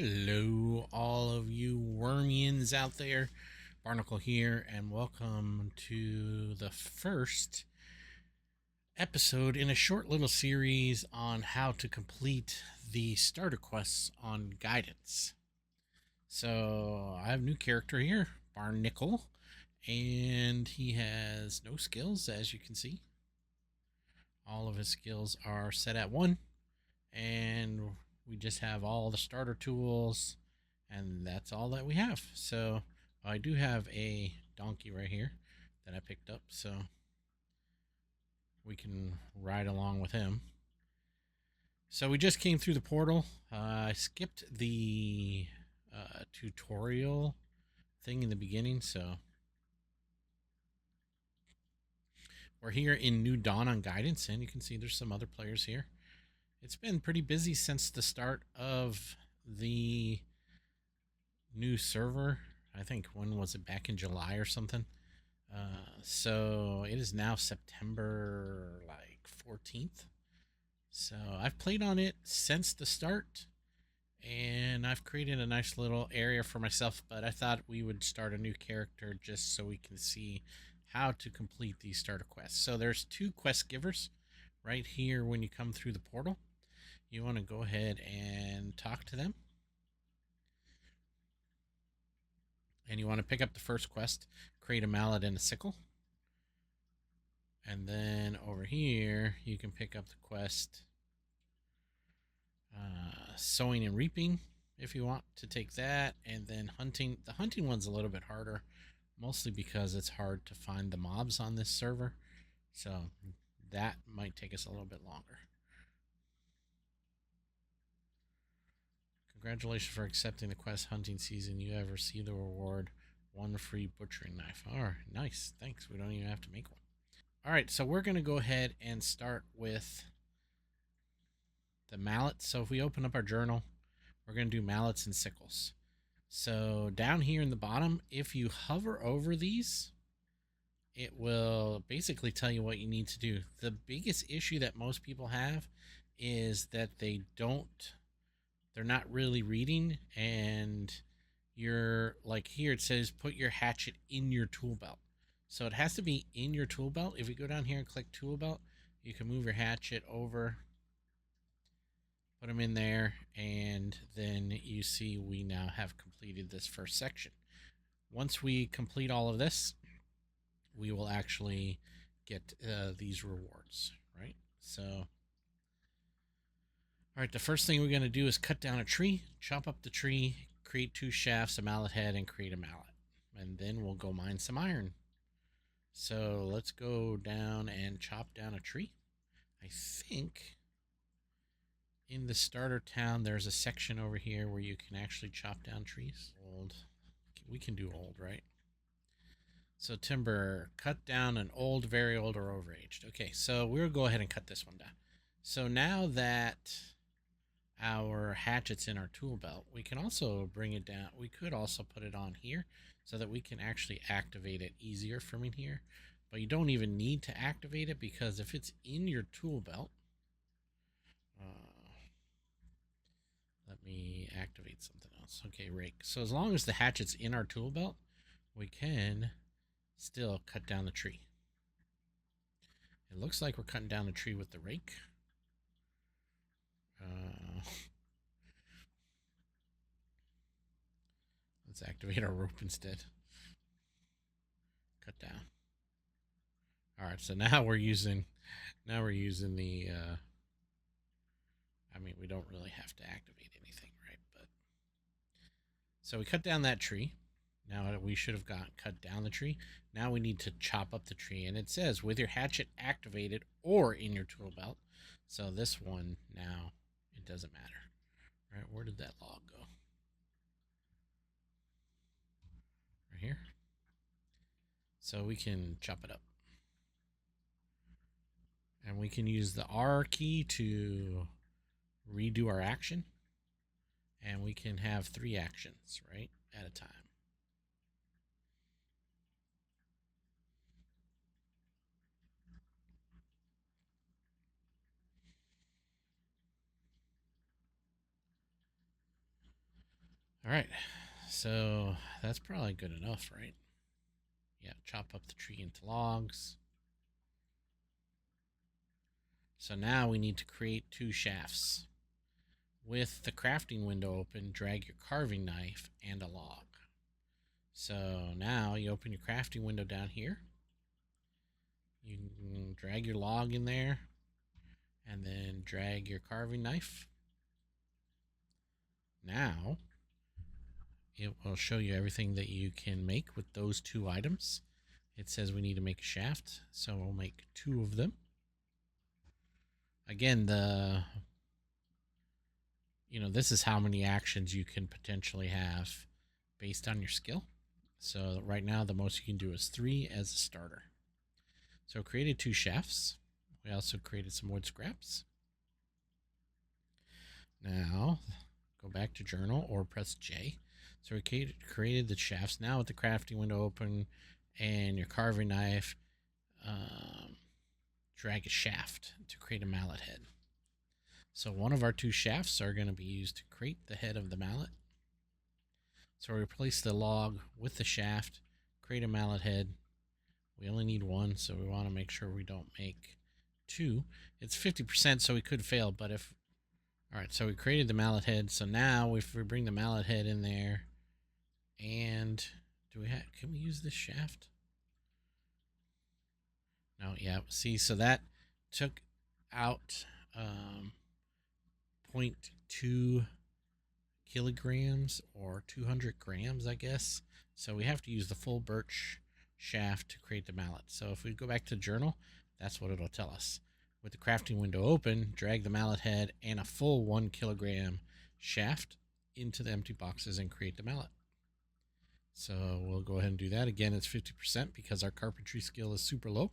Hello, all of you wormians out there. Barnacle here, and welcome to the first episode in a short little series on how to complete the starter quests on Guidance. So, I have a new character here, Barnacle, and he has no skills, as you can see. All of his skills are set at 1, and we just have all the starter tools, and that's all that we have. So I do have a donkey right here that I picked up, so we can ride along with him. So we just came through the portal. I skipped the tutorial thing in the beginning, so we're here in New Dawn on Guidance, and you can see there's some other players here. It's been pretty busy since the start of the new server. I think, when was it, back in July or something? So it is now September 14th. So I've played on it since the start, and I've created a nice little area for myself, but I thought we would start a new character just so we can see how to complete these starter quests. So there's 2 quest givers right here when you come through the portal. You want to go ahead and talk to them. And you want to pick up the first quest, create a mallet and a sickle. And then over here, you can pick up the quest, sowing and reaping, if you want to take that. And then hunting. The hunting one's a little bit harder, mostly because it's hard to find the mobs on this server. So that might take us a little bit longer. Congratulations for accepting the quest hunting season. You have received the reward, 1 free butchering knife. Oh, nice. Thanks. We don't even have to make one. All right, so we're going to go ahead and start with the mallet. So if we open up our journal, we're going to do mallets and sickles. So down here in the bottom, if you hover over these, it will basically tell you what you need to do. The biggest issue that most people have is that they're not really reading, and you're like, here it says put your hatchet in your tool belt. So it has to be in your tool belt. If you go down here and click tool belt, you can move your hatchet over, put them in there, and then you see we now have completed this first section. Once we complete all of this, we will actually get these rewards, right? So, all right, the first thing we're going to do is cut down a tree, chop up the tree, create 2 shafts, a mallet head, and create a mallet. And then we'll go mine some iron. So let's go down and chop down a tree. I think in the starter town there's a section over here where you can actually chop down trees. Old. We can do old, right? So timber, cut down an old, very old, or overaged. Okay, so we'll go ahead and cut this one down. So now that our hatchet's in our tool belt, we can also bring it down. We could also put it on here so that we can actually activate it easier from in here. But you don't even need to activate it, because if it's in your tool belt, let me activate something else. Okay, rake. So as long as the hatchet's in our tool belt, we can still cut down the tree. It looks like we're cutting down the tree with the rake. Let's activate our rope instead. Cut down. All right, so now we're using the I mean, we don't really have to activate anything, right? But so we cut down that tree. Now we should have cut down the tree. Now we need to chop up the tree, and it says with your hatchet activated or in your tool belt. So this one now, it doesn't matter. All right, where did that log go? Right here. So we can chop it up. And we can use the R key to redo our action. And we can have 3 actions, right, at a time. All right, so that's probably good enough, right? Yeah, chop up the tree into logs. So now we need to create 2 shafts. With the crafting window open, drag your carving knife and a log. So now you open your crafting window down here. You can drag your log in there and then drag your carving knife. Now it will show you everything that you can make with those 2 items. It says we need to make a shaft, so we'll make 2 of them. Again, this is how many actions you can potentially have based on your skill. So right now, the most you can do is 3 as a starter. So created 2 shafts. We also created some wood scraps. Now, go back to journal or press J. So we created the shafts. Now with the crafting window open and your carving knife, drag a shaft to create a mallet head. So one of our 2 shafts are going to be used to create the head of the mallet. So we replace the log with the shaft, create a mallet head. We only need 1, so we want to make sure we don't make 2. It's 50%, so we could fail, but if... Alright, so we created the mallet head. So now if we bring the mallet head in there, and can we use this shaft? No, yeah, see, so that took out 0.2 kilograms or 200 grams, I guess. So we have to use the full birch shaft to create the mallet. So if we go back to the journal, that's what it'll tell us. With the crafting window open, drag the mallet head and a full 1 kilogram shaft into the empty boxes and create the mallet. So we'll go ahead and do that. Again, it's 50% because our carpentry skill is super low.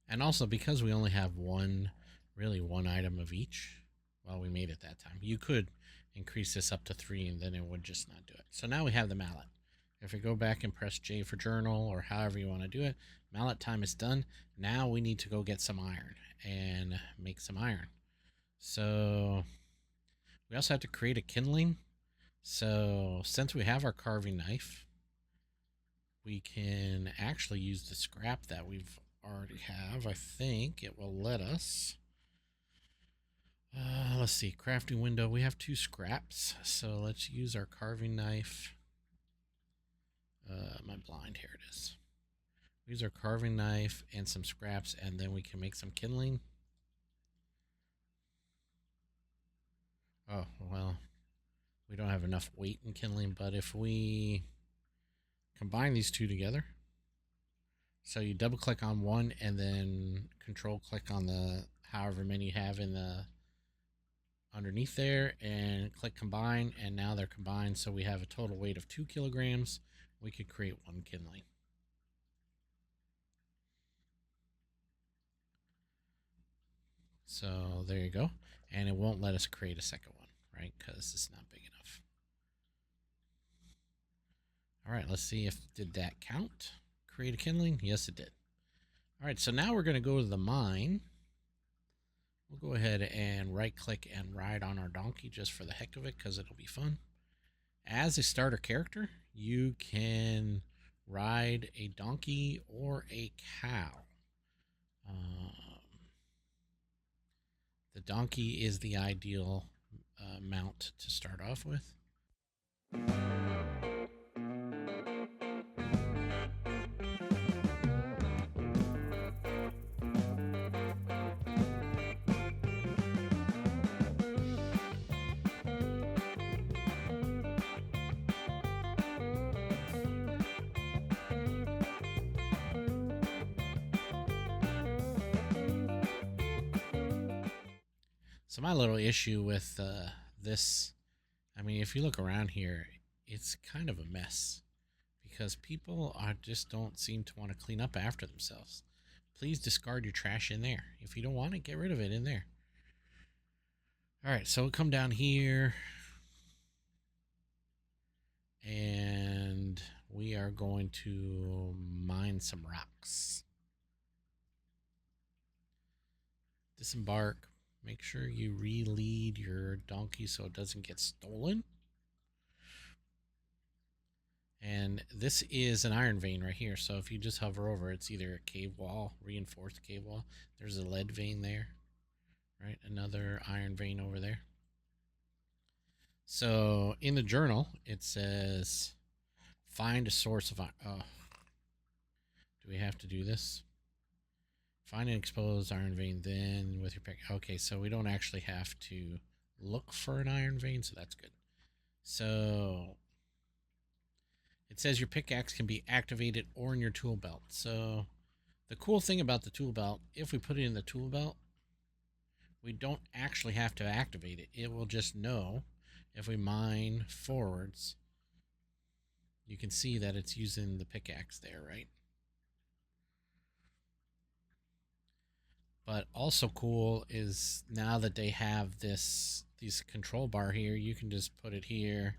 And also because we only have one item of each. Well, we made it that time. You could increase this up to 3 and then it would just not do it. So now we have the mallet. If we go back and press J for journal or however you want to do it, mallet time is done. Now we need to go get some iron and make some iron. So we also have to create a kindling. So since we have our carving knife, we can actually use the scrap that we've already have. I think it will let us. Let's see, crafting window. We have 2 scraps, so let's use our carving knife. My blind, here it is. We use our carving knife and some scraps, and then we can make some kindling. Oh, well, we don't have enough weight in kindling, but if we combine these 2 together, so you double click on one and then control click on the however many you have in the underneath there and click combine, and now they're combined, so we have a total weight of 2 kilograms. We could create 1 kindling. So there you go, and it won't let us create a second one, right, because it's not big enough. All right, let's see if did that count. Create a kindling. Yes, it did. All right, so now we're going to go to the mine. We'll go ahead and right click and ride on our donkey just for the heck of it, because it'll be fun. As a starter character, you can ride a donkey or a cow. The donkey is the ideal mount to start off with. So my little issue with this, I mean, if you look around here, it's kind of a mess because people just don't seem to want to clean up after themselves. Please discard your trash in there. If you don't want it, get rid of it in there. All right, so we'll come down here and we are going to mine some rocks. Disembark. Make sure you re-lead your donkey so it doesn't get stolen. And this is an iron vein right here. So if you just hover over, it's either a cave wall, reinforced cave wall. There's a lead vein there, right? Another iron vein over there. So in the journal, it says, find a source of iron. Oh, do we have to do this? Find an exposed iron vein, then with your pick. Okay, so we don't actually have to look for an iron vein, so that's good. So it says your pickaxe can be activated or in your tool belt. So the cool thing about the tool belt, if we put it in the tool belt, we don't actually have to activate it. It will just know if we mine forwards. You can see that it's using the pickaxe there, right? But also cool is now that they have these control bar here, you can just put it here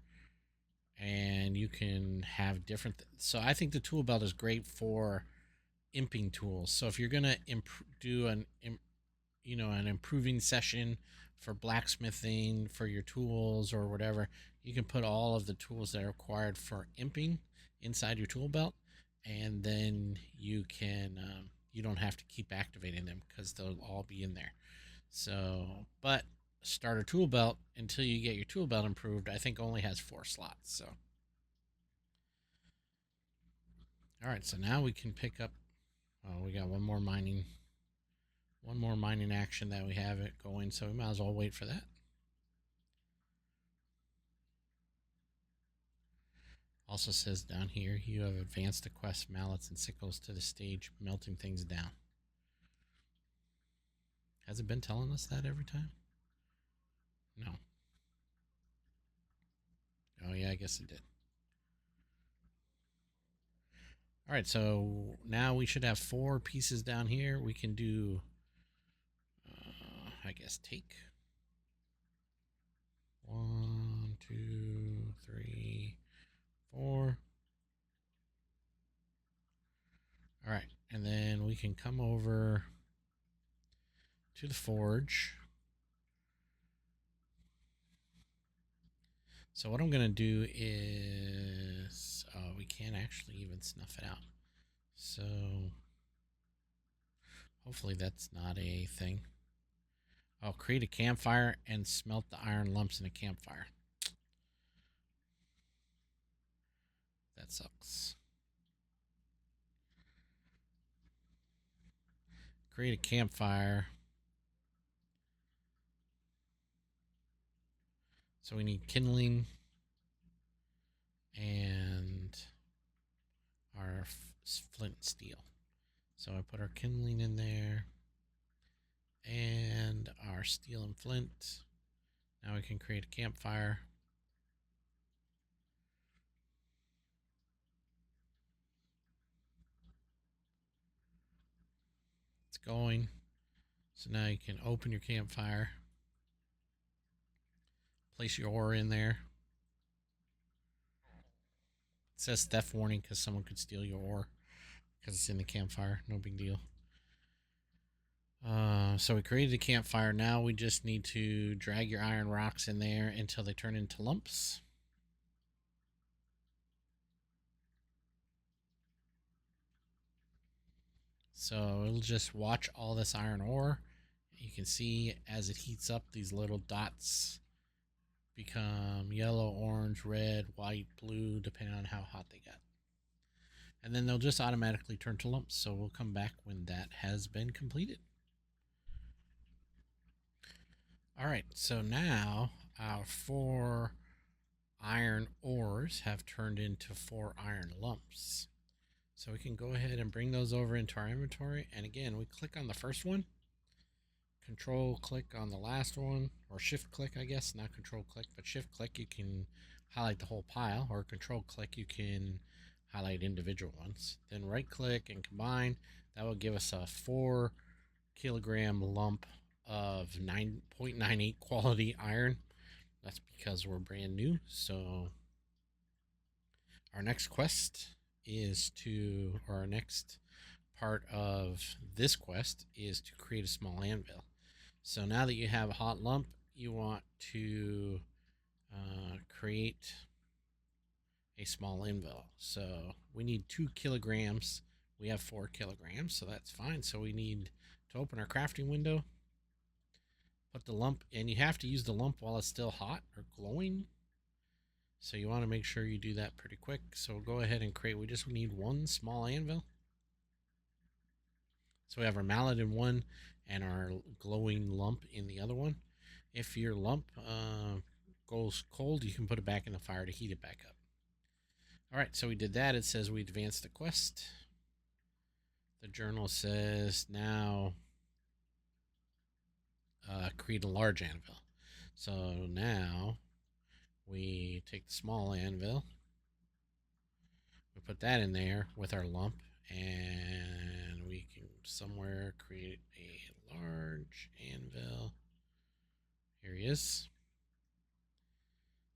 and you can have different so I think the tool belt is great for imping tools. So if you're gonna do an improving session for blacksmithing for your tools or whatever, you can put all of the tools that are required for imping inside your tool belt, and then you can you don't have to keep activating them because they'll all be in there. So, but starter tool belt until you get your tool belt improved, I think only has 4 slots. So, all right. So now we can pick up. Oh, we got one more mining action that we have it going. So we might as well wait for that. Also says down here, you have advanced the quest Mallets and Sickles to the stage, melting things down. Has it been telling us that every time? No. Oh yeah, I guess it did. All right, so now we should have 4 pieces down here. We can do, I guess, take 1, 2, 3, 4. All right, and then we can come over to the forge. So what I'm going to do is, we can't actually even snuff it out. So hopefully that's not a thing. I'll create a campfire and smelt the iron lumps in a campfire. That sucks. Create a campfire. So we need kindling and our flint and steel. So I put our kindling in there and our steel and flint. Now we can create a campfire. It's going. So now you can open your campfire. Place your ore in there. It says theft warning because someone could steal your ore because it's in the campfire. No big deal. So we created a campfire. Now we just need to drag your iron rocks in there until they turn into lumps. So it'll just watch all this iron ore. You can see as it heats up, these little dots become yellow, orange, red, white, blue, depending on how hot they get. And then they'll just automatically turn to lumps. So we'll come back when that has been completed. All right, so now our 4 iron ores have turned into 4 iron lumps. So we can go ahead and bring those over into our inventory. And again, we click on the first one, control click on the last one, or shift click, I guess, not control click, but shift click, you can highlight the whole pile, or control click, you can highlight individual ones. Then right click and combine. That will give us a 4 kilogram lump of 9.98 quality iron. That's because we're brand new. So our next quest is to, or our next part of this quest is to create a small anvil. So now that you have a hot lump, you want to create a small anvil. So we need 2 kilograms. We have 4 kilograms, so that's fine. So we need to open our crafting window, put the lump, and you have to use the lump while it's still hot or glowing. So you want to make sure you do that pretty quick. So go ahead and create, we just need 1 small anvil. So we have our mallet in one and our glowing lump in the other one. If your lump goes cold, you can put it back in the fire to heat it back up. All right, so we did that. It says we advanced the quest. The journal says now create a large anvil. So now we take the small anvil, we put that in there with our lump, and we can somewhere create a large anvil. Here he is.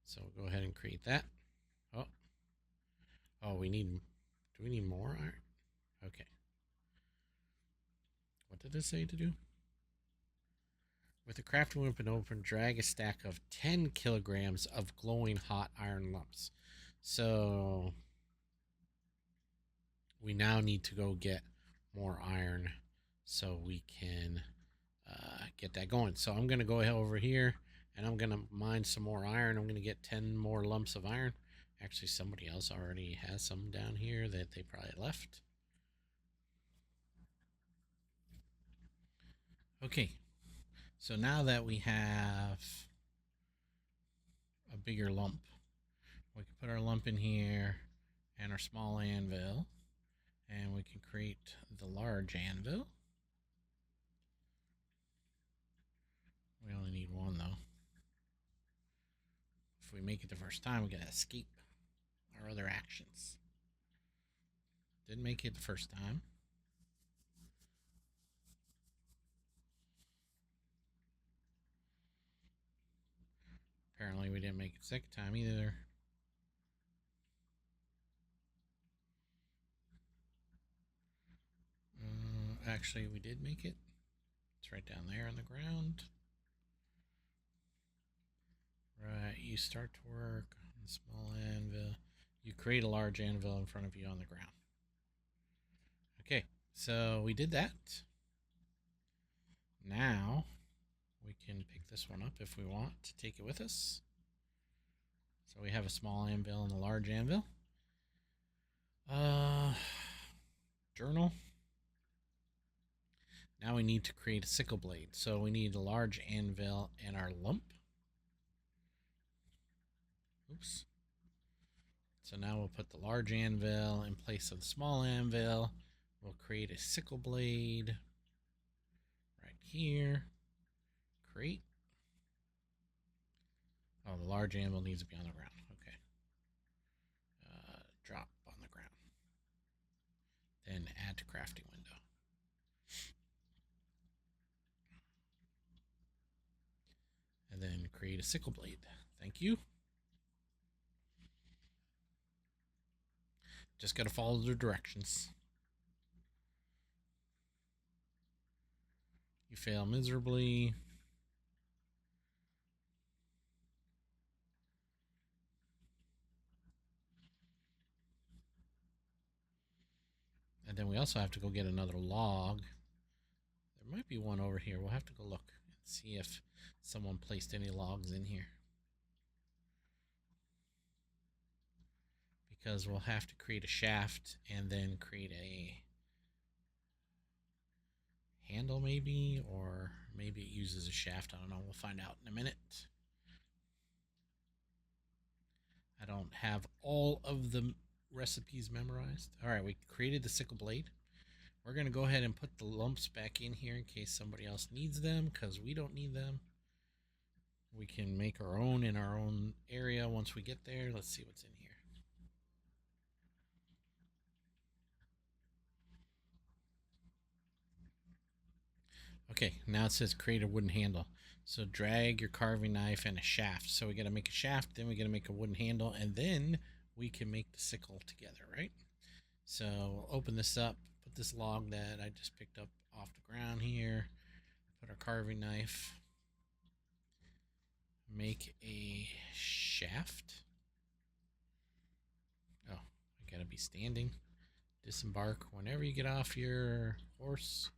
So we'll go ahead and create that. Oh, we need, do we need more iron? Okay. What did it say to do? With the crafting weapon open, drag a stack of 10 kilograms of glowing hot iron lumps. So we now need to go get more iron so we can get that going. So I'm going to go over here and I'm going to mine some more iron. I'm going to get 10 more lumps of iron. Actually, somebody else already has some down here that they probably left. Okay, so now that we have a bigger lump, we can put our lump in here and our small anvil, and we can create the large anvil. We only need 1 though. If we make it the first time, we gotta escape our other actions. Didn't make it the first time. Apparently we didn't make it the second time either. Actually, we did make it. It's right down there on the ground. Right, you start to work on the small anvil. You create a large anvil in front of you on the ground. Okay, so we did that. Now we can pick this one up if we want to take it with us. So we have a small anvil and a large anvil. Journal. Now we need to create a sickle blade. So we need a large anvil and our lump. Oops. So now we'll put the large anvil in place of the small anvil. We'll create a sickle blade right here. Create. Oh, the large anvil needs to be on the ground. Okay. Drop on the ground. Then add to crafting window. And then create a sickle blade. Thank you. Just got to follow the directions. You fail miserably. And then we also have to go get another log. There might be one over here. We'll have to go look and see if someone placed any logs in here. Because we'll have to create a shaft and then create a handle maybe, or maybe it uses a shaft. I don't know. We'll find out in a minute. I don't have all of the recipes memorized. All right, we created the sickle blade. We're going to go ahead and put the lumps back in here in case somebody else needs them, because we don't need them. We can make our own in our own area once we get there. Let's see what's in here. Okay, now it says create a wooden handle. So drag your carving knife and a shaft. So we got to make a shaft, then we got to make a wooden handle, and then we can make the sickle together, right? So we'll open this up, put this log that I just picked up off the ground here, Put our carving knife. Make a shaft. Oh, I gotta be standing. Disembark whenever you get off your horse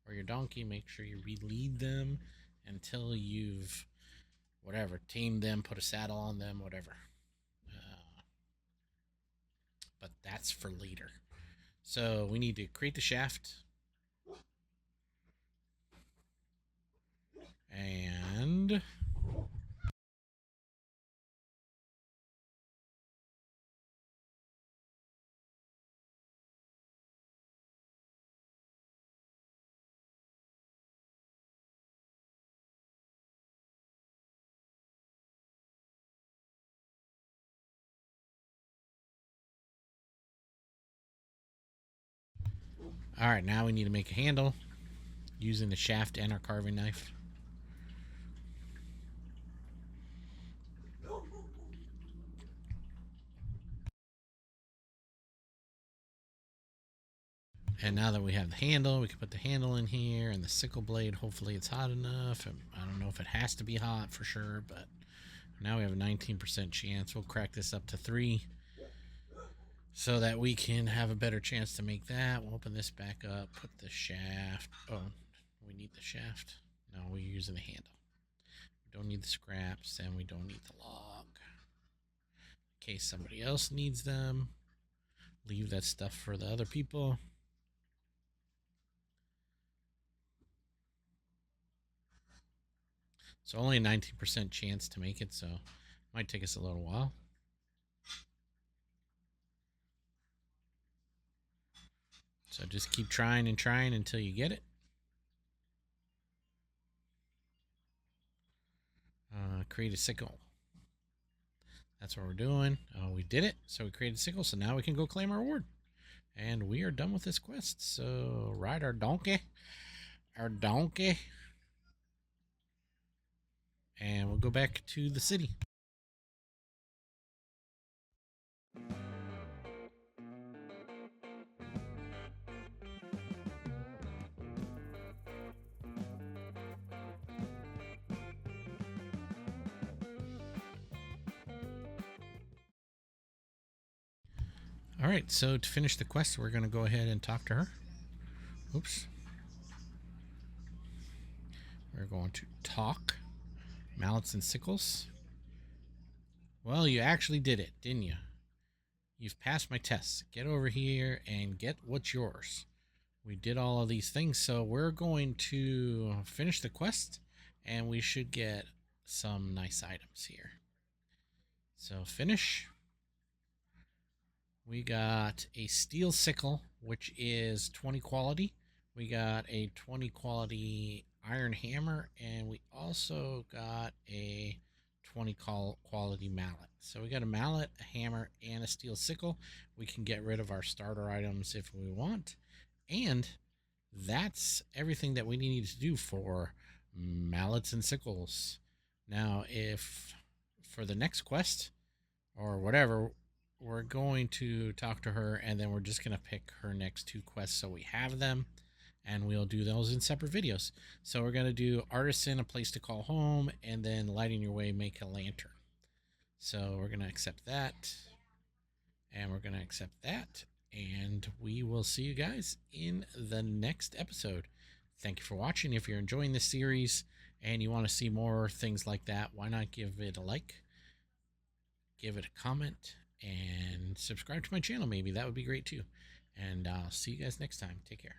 or your donkey. Make sure you lead them until you've whatever tamed them, put a saddle on them, whatever. But that's for later. So we need to create the shaft. And all right, now we need to make a handle using the shaft and our carving knife. And now that we have the handle, we can put the handle in here and the sickle blade. Hopefully it's hot enough. I don't know if it has to be hot for sure, but now we have a 19% chance. We'll crack this up to 3 so that we can have a better chance to make that. We'll open this back up, put the shaft. Oh, we need the shaft. No, we're using the handle. We don't need the scraps and we don't need the log. In case somebody else needs them, leave that stuff for the other people. So only a 19% chance to make it, so it might take us a little while. So just keep trying and trying until you get it. Create a sickle. That's what we're doing. We did it. So we created a sickle, so now we can go claim our reward. And we are done with this quest. So ride our donkey. And we'll go back to the city. All right, so to finish the quest, we're going to go ahead and talk to her. Oops. We're going to talk. Mallets and Sickles. Well, you actually did it, didn't you? You've passed my tests. Get over here and get what's yours. We did all of these things, so we're going to finish the quest, and we should get some nice items here. So finish. We got a steel sickle, which is 20 quality. We got a 20 quality iron hammer, and we also got a 20 quality mallet. So we got a mallet, a hammer, and a steel sickle. We can get rid of our starter items if we want. And that's everything that we need to do for Mallets and Sickles. Now, if for the next quest or whatever, we're going to talk to her, and then we're just going to pick her next 2 quests so we have them, and we'll do those in separate videos. So we're going to do Artisan, a place to call home, and then Lighting Your Way, make a lantern. So we're going to accept that, and we're going to accept that, and we will see you guys in the next episode. Thank you for watching. If you're enjoying this series and you want to see more things like that, why not give it a like, give it a comment, and subscribe to my channel. Maybe that would be great too. And I'll see you guys next time. Take care.